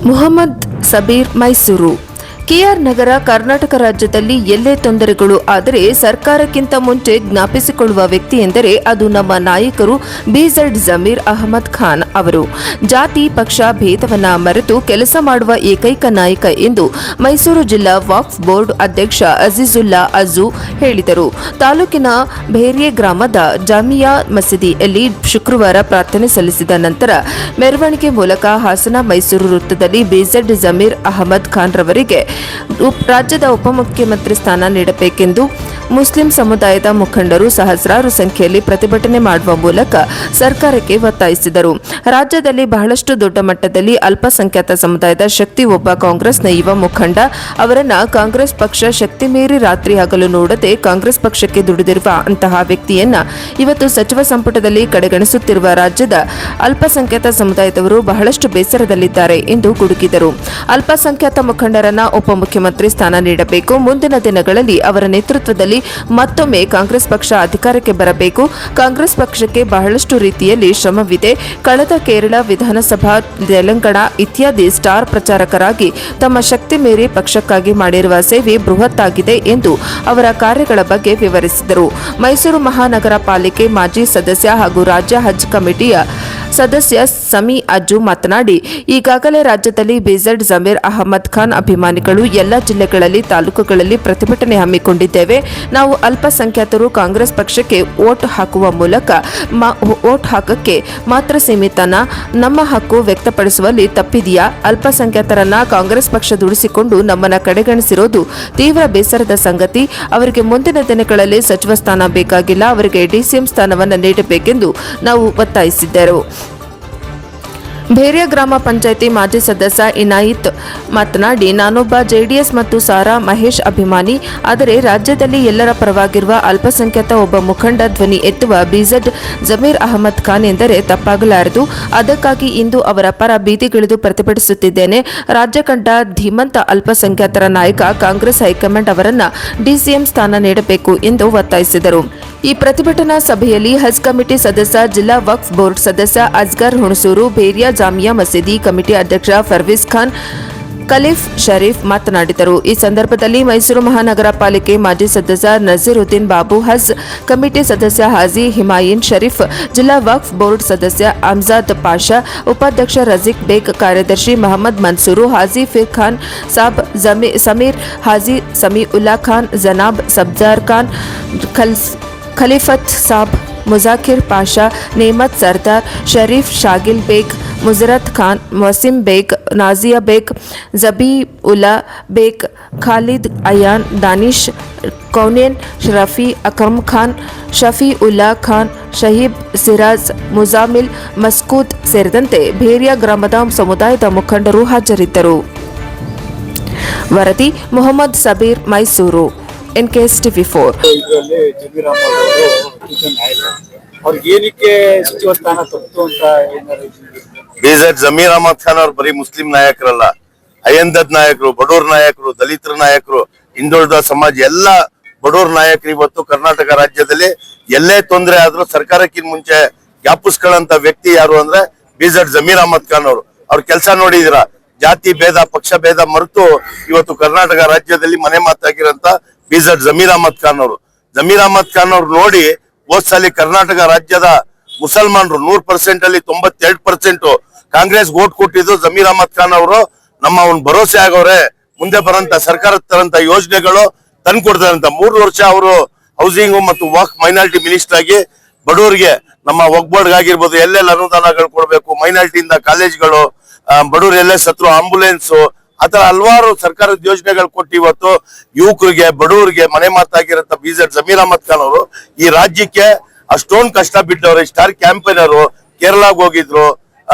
Muhammad Sabir Mysuru. K R ನಗರ ಕರ್ನಾಟಕ ರಾಜ್ಯದಲ್ಲಿ ಎಲ್ಲೇ ತೊಂದರೆಗಳು ಆದರೆ ಸರ್ಕಾರಕ್ಕಿಂತ ಮುಂಚೆ ಜ್ಞಾಪಿಸಿಕೊಳ್ಳುವ ವ್ಯಕ್ತಿ ಎಂದರೆ ಅದು ನಮ್ಮ ನಾಯಕರು ಬಿಜೆಡ್ ಜಮೀರ್ ಅಹಮದ್ ಖಾನ್ ಅವರು. ಜಾತಿ ಪಕ್ಷ ಭೇದವನ್ನ ಮರೆತು ಕೆಲಸ ಮಾಡುವ ಏಕೈಕ ನಾಯಕ ಎಂದು ಮೈಸೂರು ಜಿಲ್ಲಾ ವಕ್ಫ್ ಬೋರ್ಡ್ ಅಧ್ಯಕ್ಷ ಅಜೀಜುಲ್ಲಾ ಅಜು ಹೇಳಿದರು. ತಾಲೂಕಿನ ಭೇರ್ಯೆ ಗ್ರಾಮದ ಜಾಮಿಯಾ ಮಸೀದಿಯಲ್ಲಿ ಶುಕ್ರವಾರ ಪ್ರಾರ್ಥನೆ ಸಲ್ಲಿಸಿದ ನಂತರ ಮೆರವಣಿಗೆ ಮೂಲಕ ಹಾಸನ ಮೈಸೂರು ವೃತ್ತದಲ್ಲಿ ಬಿಜೆಡ್ ಜಮೀರ್ ಅಹಮದ್ ಖಾನ್ ರವರಿಗೆ ರಾಜ್ಯದ ಉಪಮುಖ್ಯಮಂತ್ರಿ ಸ್ಥಾನ ನೀಡಬೇಕೆಂದು ಮುಸ್ಲಿಂ ಸಮುದಾಯದ ಮುಖಂಡರು ಸಹಸ್ರಾರು ಸಂಖ್ಯೆಯಲ್ಲಿ ಪ್ರತಿಭಟನೆ ಮಾಡುವ ಮೂಲಕ ಸರ್ಕಾರಕ್ಕೆ ಒತ್ತಾಯಿಸಿದರು. ರಾಜ್ಯದಲ್ಲಿ ಬಹಳಷ್ಟು ದೊಡ್ಡ ಮಟ್ಟದಲ್ಲಿ ಅಲ್ಪಸಂಖ್ಯಾತ ಸಮುದಾಯದ ಶಕ್ತಿ ಒಬ್ಬ ಕಾಂಗ್ರೆಸ್ನ ಯುವ ಮುಖಂಡ ಅವರನ್ನ ಕಾಂಗ್ರೆಸ್ ಪಕ್ಷ ಶಕ್ತಿ ಮೀರಿ ರಾತ್ರಿ ಹಗಲು ನೋಡದೆ ಕಾಂಗ್ರೆಸ್ ಪಕ್ಷಕ್ಕೆ ದುಡಿದಿರುವ ಅಂತಹ ವ್ಯಕ್ತಿಯನ್ನ ಇವತ್ತು ಸಚಿವ ಸಂಪುಟದಲ್ಲಿ ಕಡೆಗಣಿಸುತ್ತಿರುವ ರಾಜ್ಯದ ಅಲ್ಪಸಂಖ್ಯಾತ ಸಮುದಾಯದವರು ಬಹಳಷ್ಟು ಬೇಸರದಲ್ಲಿದ್ದಾರೆ ಎಂದು ಗುಡುಗಿದರು. ಅಲ್ಪಸಂಖ್ಯಾತ ಮುಖಂಡರನ್ನ ಉಪಮುಖ್ಯಮಂತ್ರಿ ಸ್ಥಾನ ನೀಡಬೇಕು. ಮುಂದಿನ ದಿನಗಳಲ್ಲಿ ಅವರ ನೇತೃತ್ವದಲ್ಲಿ ಮತ್ತೊಮ್ಮೆ ಕಾಂಗ್ರೆಸ್ ಪಕ್ಷ ಅಧಿಕಾರಕ್ಕೆ ಬರಬೇಕು. ಕಾಂಗ್ರೆಸ್ ಪಕ್ಷಕ್ಕೆ ಬಹಳಷ್ಟು ರೀತಿಯಲ್ಲಿ ಶ್ರಮವಿದೆ. ಕಳೆದ ಕೇರಳ ವಿಧಾನಸಭಾ, ತೆಲಂಗಾಣ ಇತ್ಯಾದಿ ಸ್ಟಾರ್ ಪ್ರಚಾರಕರಾಗಿ ತಮ್ಮ ಶಕ್ತಿ ಮೀರಿ ಪಕ್ಷಕ್ಕಾಗಿ ಮಾಡಿರುವ ಸೇವೆ ಬೃಹತ್ ಆಗಿದೆ ಎಂದು ಅವರ ಕಾರ್ಯಗಳ ಬಗ್ಗೆ ವಿವರಿಸಿದರು. ಮೈಸೂರು ಮಹಾನಗರ ಪಾಲಿಕೆ ಮಾಜಿ ಸದಸ್ಯ ಹಾಗೂ ರಾಜ್ಯ ಹಜ್ ಕಮಿಟಿಯ ಸದಸ್ಯ ಸಮಿ ಅಜ್ಜು ಮಾತನಾಡಿ, ಈಗಾಗಲೇ ರಾಜ್ಯದಲ್ಲಿ ಬಿಜೆಡ್ ಜಮೀರ್ ಅಹಮದ್ ಖಾನ್ ಅಭಿಮಾನಿಗಳು ಎಲ್ಲ ಜಿಲ್ಲೆಗಳಲ್ಲಿ, ತಾಲೂಕುಗಳಲ್ಲಿ ಪ್ರತಿಭಟನೆ ಹಮ್ಮಿಕೊಂಡಿದ್ದೇವೆ. ನಾವು ಅಲ್ಪಸಂಖ್ಯಾತರು ಕಾಂಗ್ರೆಸ್ ಪಕ್ಷಕ್ಕೆ ವೋಟ್ ಹಾಕುವ ಮೂಲಕ ವೋಟ್ ಹಾಕಕ್ಕೆ ಮಾತ್ರ ಸೀಮಿತನ, ನಮ್ಮ ಹಕ್ಕು ವ್ಯಕ್ತಪಡಿಸುವಲ್ಲಿ ತಪ್ಪಿದೆಯಾ? ಅಲ್ಪಸಂಖ್ಯಾತರನ್ನ ಕಾಂಗ್ರೆಸ್ ಪಕ್ಷ ದುಡಿಸಿಕೊಂಡು ನಮ್ಮನ್ನ ಕಡೆಗಣಿಸಿರೋದು ತೀವ್ರ ಬೇಸರದ ಸಂಗತಿ. ಅವರಿಗೆ ಮುಂದಿನ ದಿನಗಳಲ್ಲಿ ಸಚಿವ ಸ್ಥಾನ ಬೇಕಾಗಿಲ್ಲ, ಅವರಿಗೆ ಡಿಸಿಎಂ ಸ್ಥಾನವನ್ನು ನೀಡಬೇಕೆಂದು ನಾವು ಒತ್ತಾಯಿಸಿದ್ದರು. ಭೇರ್ಯ ಗ್ರಾಮ ಪಂಚಾಯಿತಿ ಮಾಜಿ ಸದಸ್ಯ ಇನಾಯಿತ್ ಮಾತನಾಡಿ, ನಾನೊಬ್ಬ ಜೆಡಿಎಸ್ ಮತ್ತು ಸಾರಾ ಮಹೇಶ್ ಅಭಿಮಾನಿ. ಆದರೆ ರಾಜ್ಯದಲ್ಲಿ ಎಲ್ಲರ ಪರವಾಗಿರುವ ಅಲ್ಪಸಂಖ್ಯಾತ ಒಬ್ಬ ಮುಖಂಡ ಧ್ವನಿ ಎತ್ತುವ ಬಿಜೆಡ್ ಜಮೀರ್ ಅಹಮದ್ ಖಾನ್ ಎಂದರೆ ತಪ್ಪಾಗಲಾರದು. ಅದಕ್ಕಾಗಿ ಇಂದು ಅವರ ಪರ ಬೀದಿಗಿಳಿದು ಪ್ರತಿಭಟಿಸುತ್ತಿದ್ದೇನೆ. ರಾಜ್ಯ ಕಂಡ ಧೀಮಂತ ಅಲ್ಪಸಂಖ್ಯಾತರ ನಾಯಕ ಕಾಂಗ್ರೆಸ್ ಹೈಕಮಾಂಡ್ ಅವರನ್ನ ಡಿಸಿಎಂ ಸ್ಥಾನ ನೀಡಬೇಕು ಎಂದು ಒತ್ತಾಯಿಸಿದರು. ಈ ಪ್ರತಿಭಟನಾ ಸಭೆಯಲ್ಲಿ ಹಜ್ ಕಮಿಟಿ ಸದಸ್ಯ, ಜಿಲ್ಲಾ ವಕ್ಫ್ ಬೋರ್ಡ್ ಸದಸ್ಯ ಅಸ್ಗರ್ ಹುಣಸೂರು, ಭೇರ್ಯಾ ಜಾಮಿಯಾ ಮಸೀದಿ ಕಮಿಟಿ ಅಧ್ಯಕ್ಷ ಫರ್ವೀಸ್ ಖಾನ್, ಖಲೀಫ್ ಶರೀಫ್ ಮಾತನಾಡಿದರು. ಈ ಸಂದರ್ಭದಲ್ಲಿ ಮೈಸೂರು ಮಹಾನಗರ ಪಾಲಿಕೆ ಮಾಜಿ ಸದಸ್ಯ ನಜೀರುದ್ದೀನ್ ಬಾಬು, ಹಜ್ ಕಮಿಟಿ ಸದಸ್ಯ ಹಾಜಿ ಹಿಮಾಯಿನ್ ಶರೀಫ್, ಜಿಲ್ಲಾ ವಕ್ಫ್ ಬೋರ್ಡ್ ಸದಸ್ಯ ಅಮ್ಜದ್ ಪಾಷಾ, ಉಪಾಧ್ಯಕ್ಷ ರಜೀಕ್ ಬೇಗ್, ಕಾರ್ಯದರ್ಶಿ ಮಹಮ್ಮದ್ ಮನ್ಸೂರು, ಹಾಜಿ ಫಿರ್ ಖಾನ್ ಸಾಬ್, ಸಮೀರ್ ಹಾಜಿ, ಸಮೀಉಲ್ಲಾ ಖಾನ್, ಜನಾಬ್ ಸಬ್ಜಾರ್ ಖಾನ್, ಖಲೀಫತ್ ಸಾಬ್, ಮುಜಾಕಿರ್ ಪಾಷಾ, ನೇಮತ್ ಸರ್ದಾರ್, ಶರೀಫ್ ಶಾಗಿಲ್ ಬೇಗ್, ಮುಜರತ್ ಖಾನ್, ವಸೀಂ ಬೇಗ್, ನಾಜಿಯಾ ಬೇಗ್, ಜಬೀಉಲ್ಲಾ ಬೇಗ್, ಖಾಲಿದ್ ಅಯಾನ್, ದಾನಿಶ್ ಕೌನೇನ್, ರಫಿ ಅಕ್ರಮ್ ಖಾನ್, ಶಫೀಉಲ್ಲಾ ಖಾನ್, ಶಹೀಬ್ ಸಿರಾಜ್, ಮುಜಾಮಿಲ್, ಮಸ್ಕೂದ್ ಸೇರಿದಂತೆ ಭೇರ್ಯಾ ಗ್ರಾಮದ ಸಮುದಾಯದ ಮುಖಂಡರು ಹಾಜರಿದ್ದರು. ವರದಿ Muhammad Sabir, Mysuru, NKS TV4. B Z Zameer Ahmed Khan ಅವರು ಬರೀ ಮುಸ್ಲಿಂ ನಾಯಕರಲ್ಲ, ಅಯಂದದ್ ನಾಯಕರು, ಬಡೂರ್ ನಾಯಕರು, ದಲಿತರ ನಾಯಕರು, ಹಿಂದುಳಿದ ಸಮಾಜ ಎಲ್ಲ ಬಡೂರ್ ನಾಯಕರು ಇವತ್ತು ಕರ್ನಾಟಕ ರಾಜ್ಯದಲ್ಲಿ ಎಲ್ಲೇ ತೊಂದರೆ ಆದ್ರೂ ಸರ್ಕಾರಕ್ಕಿಂತ ಮುಂಚೆ ಜ್ಞಾಪಿಸ್ಕೊಳ್ಳಂತ ವ್ಯಕ್ತಿ ಯಾರು ಅಂದ್ರೆ ಬಿಜೆಡ್ ಜಮೀರ್ ಅಹಮದ್ ಖಾನ್ ಅವರು. ಅವ್ರ ಕೆಲಸ ನೋಡಿದಿರ, ಜಾತಿ ಭೇದ ಪಕ್ಷ ಭೇದ ಮರೆತು ಇವತ್ತು ಕರ್ನಾಟಕ ರಾಜ್ಯದಲ್ಲಿ ಮನೆ ಮಾತಾಗಿರಂತ ಬಿಜೆಡ್ ಜಮೀರ್ ಅಹಮದ್ ಖಾನ್ ಅವರು. ಜಮೀರ್ ಅಹಮದ್ ಖಾನ್ ಅವ್ರು ನೋಡಿ ಹೋದ್ ಸಾಲಿ ಕರ್ನಾಟಕ ರಾಜ್ಯದ ಮುಸಲ್ಮಾನರು 100% ಅಲ್ಲಿ 92% ಕಾಂಗ್ರೆಸ್ ವೋಟ್ ಕೊಟ್ಟಿದ್ದು ಜಮೀರ್ ಅಹಮದ್ ಖಾನ್ ಅವರು. ನಮ್ಮ ಒಂದು ಭರವಸೆ ಆಗವ್ರೆ, ಮುಂದೆ ಬರಂತ ಸರ್ಕಾರದ ತರಂತ ಯೋಜನೆಗಳು ತಂದು ಕೊಡ್ತಾರಂತ. 3 ವರ್ಷ ಅವರು ಹೌಸಿಂಗ್ ಮತ್ತು ವಕ್ಫ್ ಮೈನಾರಿಟಿ ಮಿನಿಸ್ಟರ್ ಆಗಿ ಬಡವರಿಗೆ ನಮ್ಮ ವಕ್ಫ್ ಬೋರ್ಡ್ ಆಗಿರ್ಬೋದು ಎಲ್ಲೆಲ್ಲ ಅನುದಾನಗಳು ಕೊಡ್ಬೇಕು, ಮೈನಾರಿಟಿಯಿಂದ ಕಾಲೇಜ್ಗಳು, ಬಡವರು ಎಲ್ಲೇ ಸತ್ರು ಆಂಬುಲೆನ್ಸ್, ಆತರ ಹಲವಾರು ಸರ್ಕಾರದ ಯೋಜನೆಗಳು ಕೊಟ್ಟು ಇವತ್ತು ಯುವಕರಿಗೆ ಬಡವರಿಗೆ ಮನೆ ಮಾತಾಗಿರಂತ ಬಿಜೆಡ್ ಜಮೀರ್ ಅಹಮದ್ ಖಾನ್ ಅವರು ಈ ರಾಜ್ಯಕ್ಕೆ ಅಷ್ಟೊಂದು ಕಷ್ಟ ಬಿಟ್ಟವ್ರೆ. ಸ್ಟಾರ್ ಕ್ಯಾಂಪೇನರು ಕೇರಳಾಗ ಹೋಗಿದ್ರು,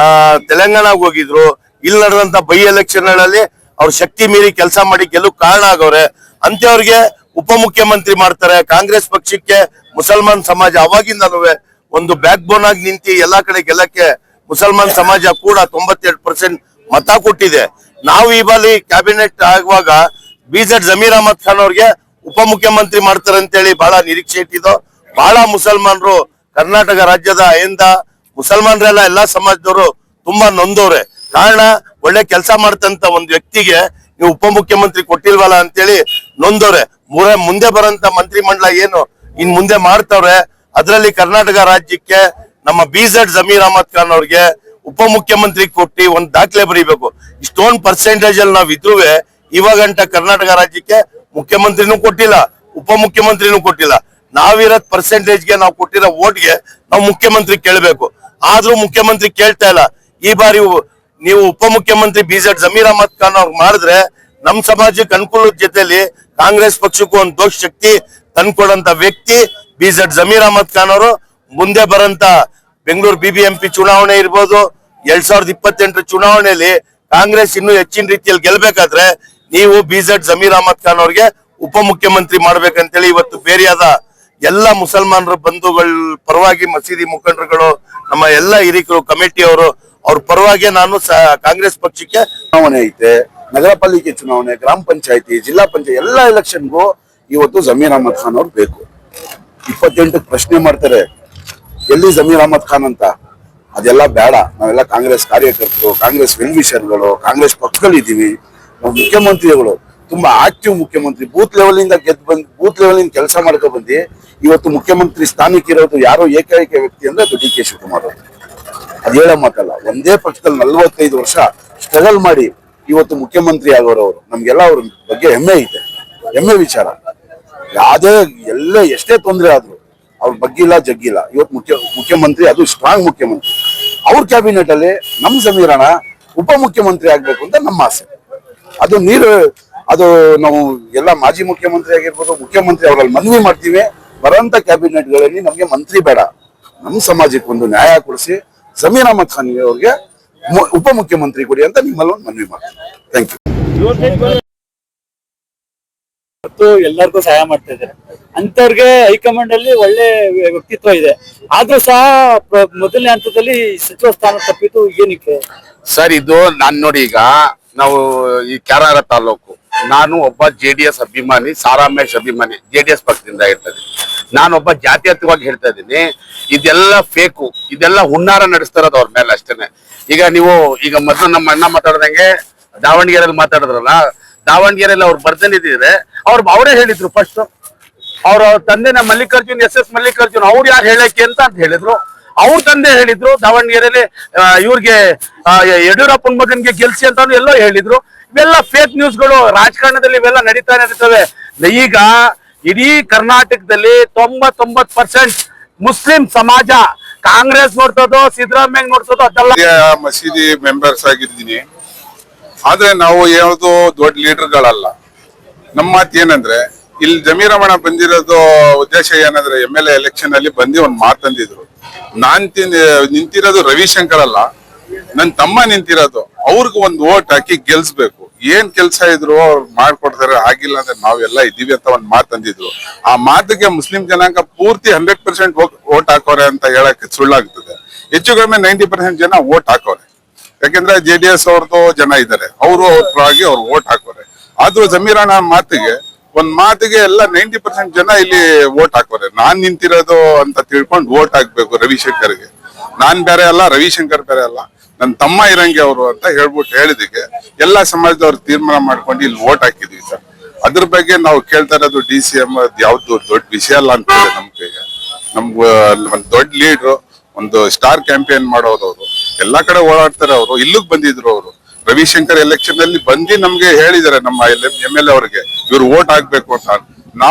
ತೆಲಂಗಾಣಾಗ ಹೋಗಿದ್ರು. ಇಲ್ಲಿ ನಡೆದಂತ ಬೈ ಎಲೆಕ್ಷನ್ ಗಳಲ್ಲಿ ಅವ್ರ ಶಕ್ತಿ ಮೀರಿ ಕೆಲಸ ಮಾಡಿ ಗೆಲ್ಲುಕ್ ಕಾರಣ ಆಗವ್ರೆ. ಅಂತವ್ರಿಗೆ ಉಪಮುಖ್ಯಮಂತ್ರಿ ಮಾಡ್ತಾರೆ. ಕಾಂಗ್ರೆಸ್ ಪಕ್ಷಕ್ಕೆ ಮುಸಲ್ಮಾನ್ ಸಮಾಜ ಅವಾಗಿಂದನೂ ಒಂದು ಬ್ಯಾಕ್ ಬೋನ್ ಆಗಿ ನಿಂತಿ ಎಲ್ಲಾ ಕಡೆ ಗೆಲ್ಲಕ್ಕೆ ಮುಸಲ್ಮಾನ್ ಸಮಾಜ ಕೂಡ 92% ಮತ ಕೊಟ್ಟಿದೆ. ನಾವು ಈ ಬಾರಿ ಕ್ಯಾಬಿನೆಟ್ ಆಗುವಾಗ ಬಿಜೆಡ್ ಜಮೀರ್ ಅಹಮದ್ ಖಾನ್ ಅವ್ರಿಗೆ ಉಪಮುಖ್ಯಮಂತ್ರಿ ಮಾಡ್ತಾರೆ ಅಂತೇಳಿ ಬಹಳ ನಿರೀಕ್ಷೆ ಇಟ್ಟಿದ್ದು. ಬಹಳ ಮುಸಲ್ಮಾನರು ಕರ್ನಾಟಕ ರಾಜ್ಯದ ಅಯಂದ ಮುಸಲ್ಮಾನರೆಲ್ಲ ಎಲ್ಲಾ ಸಮಾಜದವರು ತುಂಬಾ ನೊಂದವ್ರೆ. ಕಾರಣ ಒಳ್ಳೆ ಕೆಲಸ ಮಾಡ್ತಂತ ಒಂದ್ ವ್ಯಕ್ತಿಗೆ ನೀವು ಉಪಮುಖ್ಯಮಂತ್ರಿ ಕೊಟ್ಟಿಲ್ವಲ್ಲ ಅಂತೇಳಿ ನೊಂದವ್ರೆ. ಮುಂದೆ ಬರಂತ ಮಂತ್ರಿ ಮಂಡಲ ಏನು ಇನ್ ಮುಂದೆ ಮಾಡ್ತವ್ರೆ, ಅದರಲ್ಲಿ ಕರ್ನಾಟಕ ರಾಜ್ಯಕ್ಕೆ ನಮ್ಮ BZ ಜಮೀರ್ ಅಹಮದ್ ಖಾನ್ ಅವ್ರಿಗೆ ಉಪಮುಖ್ಯಮಂತ್ರಿ ಕೊಟ್ಟಿ ಒಂದ್ ದಾಖಲೆ ಬರೀಬೇಕು. ಇಷ್ಟೊಂದು ಪರ್ಸೆಂಟೇಜ್ ಅಲ್ಲಿ ನಾವ್ ಇದ್ರೂ ಇವಾಗಂಟ ಕರ್ನಾಟಕ ರಾಜ್ಯಕ್ಕೆ ಮುಖ್ಯಮಂತ್ರಿನೂ ಕೊಟ್ಟಿಲ್ಲ, ಉಪಮುಖ್ಯಮಂತ್ರಿನೂ ಕೊಟ್ಟಿಲ್ಲ. ನಾವಿರೋದ್ ಪರ್ಸೆಂಟೇಜ್ಗೆ ನಾವು ಕೊಟ್ಟಿರೋ ಓಟ್ಗೆ ನಾವು ಮುಖ್ಯಮಂತ್ರಿ ಕೇಳಬೇಕು, ಆದ್ರೂ ಮುಖ್ಯಮಂತ್ರಿ ಕೇಳ್ತಾ ಇಲ್ಲ. ಈ ಬಾರಿ ನೀವು ಉಪಮುಖ್ಯಮಂತ್ರಿ BZ ಜಮೀರ್ ಅಹಮದ್ ಖಾನ್ ಅವ್ರು ಮಾಡಿದ್ರೆ ನಮ್ ಸಮಾಜಕ್ಕೆ ಅನುಕೂಲದ ಜೊತೆಲಿ ಕಾಂಗ್ರೆಸ್ ಪಕ್ಷಕ್ಕೂ ಒಂದು ದೋಷ ಶಕ್ತಿ ತಂದ್ಕೊಡಂತ ವ್ಯಕ್ತಿ BZ ಜಮೀರ್ ಅಹಮದ್ ಖಾನ್ ಅವರು. ಮುಂದೆ ಬರಂತ ಬೆಂಗಳೂರು BBMP ಚುನಾವಣೆ ಇರ್ಬೋದು, 2028 ಚುನಾವಣೆಯಲ್ಲಿ ಕಾಂಗ್ರೆಸ್ ಇನ್ನೂ ಹೆಚ್ಚಿನ ರೀತಿಯಲ್ಲಿ ಗೆಲ್ಬೇಕಾದ್ರೆ ನೀವು BZ ಜಮೀರ್ ಅಹಮದ್ ಖಾನ್ ಅವ್ರಿಗೆ ಉಪಮುಖ್ಯಮಂತ್ರಿ ಮಾಡ್ಬೇಕಂತೇಳಿ ಇವತ್ತು ಬೇರೆಯಾದ ಎಲ್ಲ ಮುಸಲ್ಮಾನರ ಬಂಧುಗಳ ಪರವಾಗಿ, ಮಸೀದಿ ಮುಖಂಡರುಗಳು, ನಮ್ಮ ಎಲ್ಲ ಹಿರಿಕರು, ಕಮಿಟಿಯವರು, ಅವ್ರ ಪರವಾಗಿ ನಾನು ಕಾಂಗ್ರೆಸ್ ಪಕ್ಷಕ್ಕೆ ಚುನಾವಣೆ ಐತೆ, ನಗರ ಪಾಲಿಕೆ ಚುನಾವಣೆ, ಗ್ರಾಮ ಪಂಚಾಯತಿ, ಜಿಲ್ಲಾ ಪಂಚಾಯತ್ ಎಲ್ಲ ಎಲೆಕ್ಷನ್ಗೂ ಇವತ್ತು ಜಮೀರ್ ಅಹಮದ್ ಖಾನ್ ಅವ್ರು ಬೇಕು. 28 ಪ್ರಶ್ನೆ ಮಾಡ್ತಾರೆ, ಎಲ್ಲಿ ಜಮೀರ್ ಅಹಮದ್ ಖಾನ್ ಅಂತ. ಅದೆಲ್ಲ ಬೇಡ. ನಾವೆಲ್ಲ ಕಾಂಗ್ರೆಸ್ ಕಾರ್ಯಕರ್ತರು, ಕಾಂಗ್ರೆಸ್ ವೆಲ್ವಿಷರ್ಗಳು, ಕಾಂಗ್ರೆಸ್ ಪಕ್ಷಗಳಿದ್ದೀವಿ. ನಾವು ಮುಖ್ಯಮಂತ್ರಿಗಳು ತುಂಬಾ ಆಕ್ಟಿವ್ ಮುಖ್ಯಮಂತ್ರಿ, ಬೂತ್ ಲೆವೆಲ್ ಇಂದ ಗೆದ್ದು ಬಂದು ಬೂತ್ ಲೆವೆಲ್ ಇಂದ ಕೆಲಸ ಮಾಡ್ಕೊ ಬಂದು ಇವತ್ತು ಮುಖ್ಯಮಂತ್ರಿ ಸ್ಥಾನಕ್ಕೆ ಇರೋದು ಯಾರೋ ಏಕೈಕ ವ್ಯಕ್ತಿ ಅಂದ್ರೆ ಅದು DK ಶಿವಕುಮಾರ್ ಅವರು. ಅದ್ ಹೇಳೋ ಮಾತಲ್ಲ. ಒಂದೇ ಪಕ್ಷದಲ್ಲಿ 45 ವರ್ಷ ಸ್ಟ್ರಗಲ್ ಮಾಡಿ ಇವತ್ತು ಮುಖ್ಯಮಂತ್ರಿ ಆಗೋರವರು. ನಮ್ಗೆಲ್ಲ ಅವ್ರ ಬಗ್ಗೆ ಹೆಮ್ಮೆ ಐತೆ, ಹೆಮ್ಮೆ ವಿಚಾರ. ಎಷ್ಟೇ ತೊಂದರೆ ಆದ್ರು ಅವ್ರ ಬಗ್ಗಿಲ್ಲ ಜಗ್ಗಿಲ್ಲ. ಇವತ್ತು ಮುಖ್ಯಮಂತ್ರಿ, ಅದು ಸ್ಟ್ರಾಂಗ್ ಮುಖ್ಯಮಂತ್ರಿ. ಅವ್ರ ಕ್ಯಾಬಿನೆಟ್ ಅಲ್ಲಿ ನಮ್ ಸಮೀರಣ್ಣ ಉಪಮುಖ್ಯಮಂತ್ರಿ ಆಗ್ಬೇಕು ಅಂತ ನಮ್ಮ ಆಸೆ. ಅದು ನಾವು ಎಲ್ಲ ಮಾಜಿ ಮುಖ್ಯಮಂತ್ರಿ ಆಗಿರ್ಬೋದು, ಮುಖ್ಯಮಂತ್ರಿ ಅವರಲ್ಲಿ ಮನವಿ ಮಾಡ್ತೀವಿ. ಬರೋಂತ ಕ್ಯಾಬಿನೆಟ್ ಗಳಲ್ಲಿ ನಮ್ಗೆ ಮಂತ್ರಿ ಬೇಡ, ನಮ್ಮ ಸಮಾಜಕ್ಕೆ ಒಂದು ನ್ಯಾಯ ಕೊಡಿಸಿ ಜಮೀರ್ ಅಹಮದ್ ಖಾನ್ ಅವ್ರಿಗೆ ಉಪಮುಖ್ಯಮಂತ್ರಿ ಕೊಡಿ ಅಂತ ನಿಮ್ಮಲ್ಲಿ ಒಂದು ಮನವಿ ಮಾಡ್ತೀನಿ. Thank you. ಮತ್ತು ಎಲ್ಲರಿಗೂ ಸಹಾಯ ಮಾಡ್ತಾ ಇದ್ದಾರೆ ಅಂತವ್ರಿಗೆ ಹೈಕಮಾಂಡ್ ಅಲ್ಲಿ ಒಳ್ಳೆ ವ್ಯಕ್ತಿತ್ವ ಇದೆ. ಆದ್ರೂ ಸಹ ಮೊದಲನೇ ಹಂತದಲ್ಲಿ ಸಚಿವ ಸ್ಥಾನ ತಪ್ಪಿತು. ಏನಕ್ಕೆ ಸರ್ ಇದು ನಾನ್ ನೋಡಿ, ಈಗ ನಾವು ಈ ಕ್ಯಾರವಾರ ತಾಲೂಕು, ನಾನು ಒಬ್ಬ JDS ಅಭಿಮಾನಿ, ಸಾರಾಮೇಶ್ ಅಭಿಮಾನಿ, JDS ಪಕ್ಷದಿಂದ ಇರ್ತದೆ. ನಾನೊಬ್ಬ ಜಾತ್ಯತೀತವಾಗಿ ಹೇಳ್ತಾ ಇದ್ದೀನಿ, ಇದೆಲ್ಲ ಫೇಕು, ಇದೆಲ್ಲ ಹುನ್ನಾರ ನಡೆಸ್ತಾ ಇರೋದು ಅವ್ರ ಮೇಲೆ ಅಷ್ಟೇನೆ. ಈಗ ಮೊದಲು ನಮ್ಮ ಅಣ್ಣ ಮಾತಾಡ್ದಂಗೆ ದಾವಣಗೆರೆಯಲ್ಲಿ ಮಾತಾಡಿದ್ರಲ್ಲ, ದಾವಣಗೆರೆಯಲ್ಲಿ ಅವ್ರು ಬರ್ದನಿದ್ರೆ ಅವರೇ ಹೇಳಿದ್ರು. ಫಸ್ಟ್ ಅವ್ರ ತಂದೆನ ಮಲ್ಲಿಕಾರ್ಜುನ್, SS ಮಲ್ಲಿಕಾರ್ಜುನ್, ಅವ್ರು ಯಾರು ಹೇಳಕ್ಕೆ ಅಂತ ಹೇಳಿದ್ರು. ಅವ್ರ ತಂದೆ ಹೇಳಿದ್ರು ದಾವಣಗೆರೆಯಲ್ಲಿ ಇವ್ರಿಗೆ ಯಡಿಯೂರಪ್ಪನ ಮಗನ್ಗೆ ಗೆಲ್ಸಿ ಅಂತ ಎಲ್ಲೋ ಹೇಳಿದ್ರು. ಇವೆಲ್ಲ ಫೇಕ್ ನ್ಯೂಸ್ಗಳು ರಾಜಕಾರಣದಲ್ಲಿ ಇವೆಲ್ಲ ನಡೀತವೆ. ಈಗ ಇಡೀ ಕರ್ನಾಟಕದಲ್ಲಿ 99% ಮುಸ್ಲಿಂ ಸಮಾಜ ಕಾಂಗ್ರೆಸ್ ನೋಡ್ತದೋ ಸಿದ್ದರಾಮಯ್ಯ ನೋಡ್ತದೋ ಅದೆಲ್ಲ. ಮಸೀದಿ ಮೆಂಬರ್ಸ್ ಆಗಿದ್ದೀನಿ, ಆದ್ರೆ ನಾವು ಯಾವ್ದು ದೊಡ್ಡ ಲೀಡರ್ಗಳಲ್ಲ. ನಮ್ಮ ಮಾತು ಏನಂದ್ರೆ, ಇಲ್ಲಿ ಜಮೀರ್ ಅಹಮದ್ ಬಂದಿರೋದು ಉದ್ದೇಶ ಏನಂದ್ರೆ, MLA ಎಲೆಕ್ಷನ್ ಅಲ್ಲಿ ಬಂದು ಒಂದ್ ಮಾತಂದಿದ್ರು. ನಾನ್ ನಿಂತಿರೋದು ರವಿಶಂಕರ್ ಅಲ್ಲ, ನನ್ ತಮ್ಮ ನಿಂತಿರೋದು. ಅವ್ರಿಗೆ ಒಂದು ಓಟ್ ಹಾಕಿ ಗೆಲ್ಸ್ಬೇಕು. ಏನ್ ಕೆಲ್ಸ ಇದ್ರು ಅವ್ರು ಮಾಡ್ಕೊಡ್ತಾರೆ, ಆಗಿಲ್ಲ ಅಂದ್ರೆ ನಾವೆಲ್ಲ ಇದೀವಿ ಅಂತ ಒಂದ್ ಮಾತಂದಿದ್ರು. ಆ ಮಾತಿಗೆ ಮುಸ್ಲಿಂ ಜನಾಂಗ ಪೂರ್ತಿ 100% ಓಟ್ ಹಾಕೋರೆ ಅಂತ ಹೇಳಕ್ ಸುಳ್ಳಾಗ್ತದೆ. ಹೆಚ್ಚು ಕಡಿಮೆ 90% ಜನ ಓಟ್ ಹಾಕೋರೆ. ಯಾಕೆಂದ್ರೆ JDS ಅವ್ರದ್ದು ಜನ ಇದ್ದಾರೆ, ಅವರು ಅವ್ರ ಓಟ್ ಹಾಕೋರೆ. ಆದ್ರೂ ಜಮೀರ್ ಅಹಮದ್ ಒಂದ್ ಮಾತಿಗೆ ಎಲ್ಲ 90% ಜನ ಇಲ್ಲಿ ಓಟ್ ಹಾಕೋರೆ. ನಾನ್ ನಿಂತಿರೋದು ಅಂತ ತಿಳ್ಕೊಂಡು ಓಟ್ ಹಾಕ್ಬೇಕು ರವಿಶಂಕರ್ಗೆ. ನಾನ್ ಬೇರೆ ಅಲ್ಲ, ರವಿಶಂಕರ್ ಬೇರೆ ಅಲ್ಲ, ನನ್ ತಮ್ಮ ಇರಂಗೆ ಅವರು ಅಂತ ಹೇಳಿದಕ್ಕೆ ಎಲ್ಲಾ ಸಮಾಜದವ್ರು ತೀರ್ಮಾನ ಮಾಡ್ಕೊಂಡು ಇಲ್ಲಿ ಓಟ್ ಹಾಕಿದ್ವಿ ಸರ್. ಅದ್ರ ಬಗ್ಗೆ ನಾವು ಕೇಳ್ತಾ ಇರೋದು DCM ಯಾವ್ದು ದೊಡ್ಡ ವಿಷಯ ಅಲ್ಲ ಅಂತ ನಮ್ ಕೈಗೆ. ನಮ್ಗೆ ಒಂದ್ ದೊಡ್ಡ ಲೀಡ್ರು, ಒಂದು ಸ್ಟಾರ್ ಕ್ಯಾಂಪೇನ್ ಮಾಡೋರು ಅವರು, ಎಲ್ಲಾ ಕಡೆ ಓಡಾಡ್ತಾರೆ. ಅವರು ಇಲ್ಲಿಗೆ ಬಂದಿದ್ರು. ಅವರು ರವಿಶಂಕರ್ ಎಲೆಕ್ಷನ್ ಅಲ್ಲಿ ಬಂದು ನಮ್ಗೆ ಹೇಳಿದಾರೆ, ನಮ್ಮ MLA ಅವ್ರಿಗೆ ಇವ್ರು ಓಟ್ ಹಾಕ್ಬೇಕು ಅಂತ.